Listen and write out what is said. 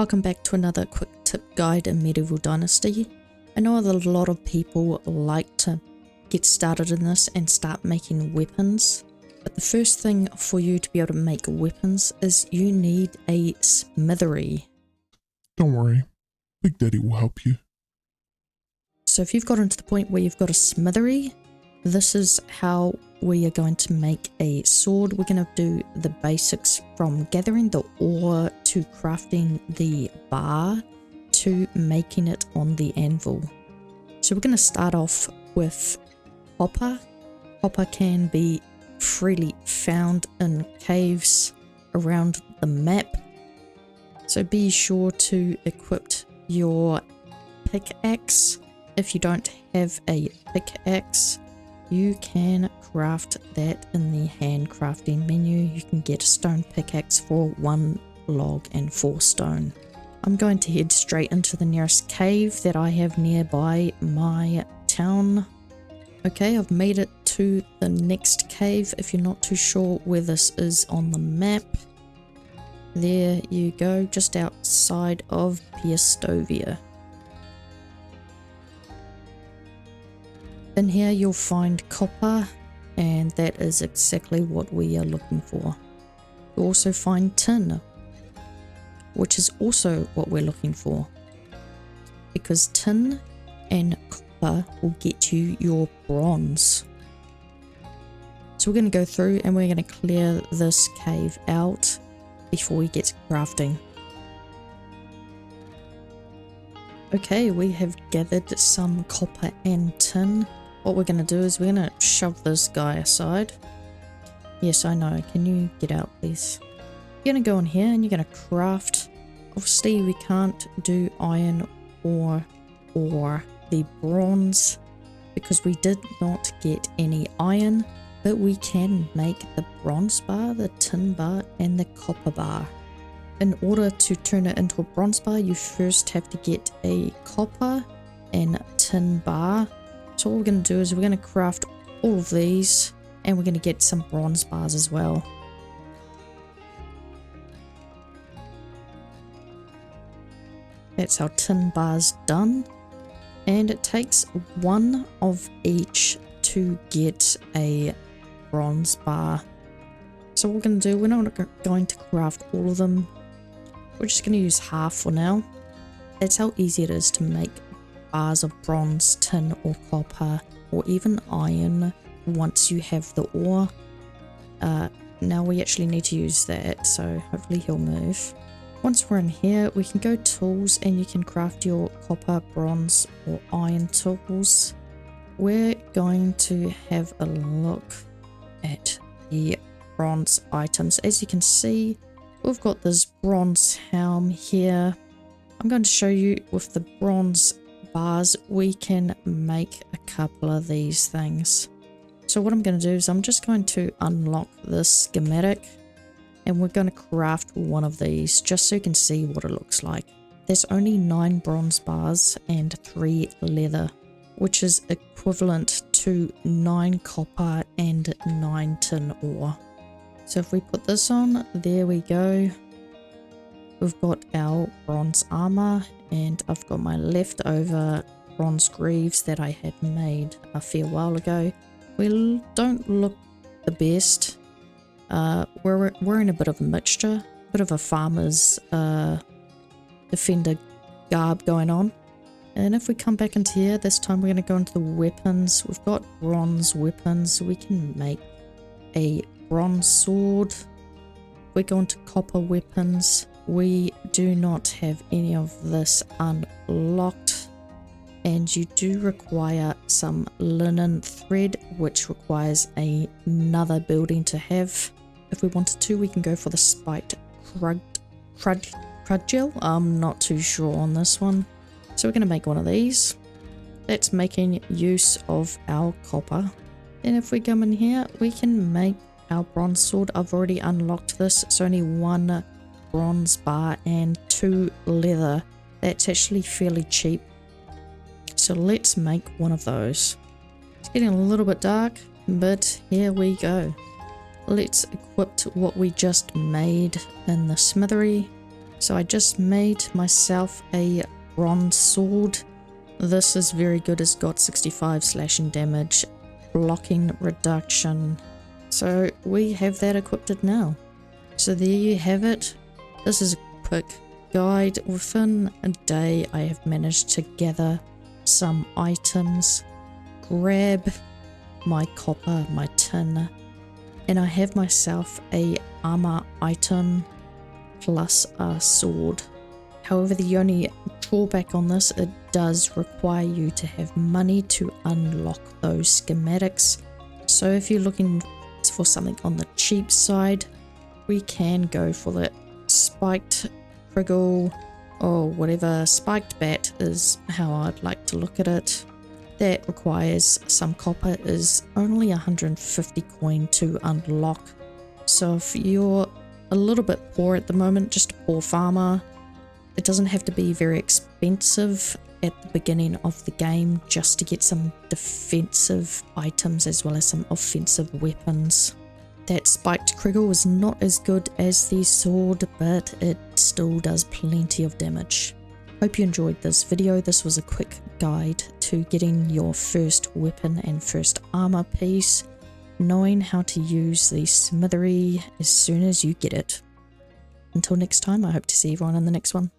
Welcome back to another quick tip guide in Medieval Dynasty. I know that a lot of people like to get started in this and start making weapons, but the first thing for you to be able to make weapons is you need a smithery. Don't worry, Big Daddy will help you. So if you've gotten to the point where you've got a smithery, this is how we are going to make a sword. We're going to do the basics from gathering the ore to crafting the bar to making it on the anvil. So we're going to start off with copper. Copper can be freely found in caves around the map. So be sure to equip your pickaxe. If you don't have a pickaxe, you can craft that in the hand crafting menu. You can get a stone pickaxe for 1 log and 4 stone. I'm going to head straight into the nearest cave that I have nearby my town. Okay, I've made it to the next cave. If you're not too sure where this is on the map, there you go, just outside of Piestovia. In here you'll find copper, and that is exactly what we are looking for. You'll also find tin, which is also what we're looking for, because tin and copper will get you your bronze. So we're going to go through and we're going to clear this cave out before we get to crafting. Okay, we have gathered some copper and tin. What we're going to do is we're going to shove this guy aside. Yes, I know. Can you get out, please? You're going to go in here and you're going to craft. Obviously, we can't do iron or the bronze because we did not get any iron, but we can make the bronze bar, the tin bar, and the copper bar. In order to turn it into a bronze bar, you first have to get a copper and tin bar. So what we're going to do is we're going to craft all of these and we're going to get some bronze bars as well. That's our tin bars done. And it takes 1 of each to get a bronze bar. So what we're going to do, we're not going to craft all of them. We're just going to use half for now. That's how easy it is to make bars of bronze, tin or copper or even iron once you have the ore. Now we actually need to use that, so hopefully he'll move. Once we're in here, we can go tools and you can craft your copper, bronze or iron tools. We're going to have a look at the bronze items. As you can see, we've got this bronze helm here. I'm going to show you with the bronze bars we can make a couple of these things. So what I'm going to do is I'm just going to unlock this schematic and we're going to craft one of these just so you can see what it looks like. There's only 9 bronze bars and 3 leather, which is equivalent to 9 copper and 9 tin ore. So if we put this on, there we go. We've got our bronze armor, and I've got my leftover bronze greaves that I had made a fair while ago. We don't look the best. We're wearing a bit of a mixture, a bit of a farmer's defender garb going on. And if we come back into here, this time we're going to go into the weapons. We've got bronze weapons. We can make a bronze sword. We go into copper weapons. We do not have any of this unlocked, and you do require some linen thread, which requires another building to have. If we wanted to, we can go for the spiked crudgel. I'm not too sure on this one. So we're going to make one of these. That's making use of our copper. And if we come in here, we can make our bronze sword. I've already unlocked this. It's only 1 bronze bar and 2 leather. That's actually fairly cheap. So let's make one of those. It's getting a little bit dark, but here we go. Let's equip what we just made in the smithery. So I just made myself a bronze sword. This is very good. It's got 65 slashing damage, blocking reduction. So we have that equipped now. So there you have it. This is a quick guide. Within a day I have managed to gather some items, grab my copper, my tin, and I have myself a armor item plus a sword. However, the only drawback on this, it does require you to have money to unlock those schematics. So if you're looking for something on the cheap side, we can go for the spiked criggle or whatever. Spiked bat is how I'd like to look at it. That requires some copper, is only 150 coin to unlock. So if you're a little bit poor at the moment, just a poor farmer, it doesn't have to be very expensive at the beginning of the game just to get some defensive items as well as some offensive weapons. That spiked criggle is not as good as the sword, but it still does plenty of damage. Hope you enjoyed this video. This was a quick guide to getting your first weapon and first armor piece, knowing how to use the smithery as soon as you get it. Until next time, I hope to see everyone in the next one.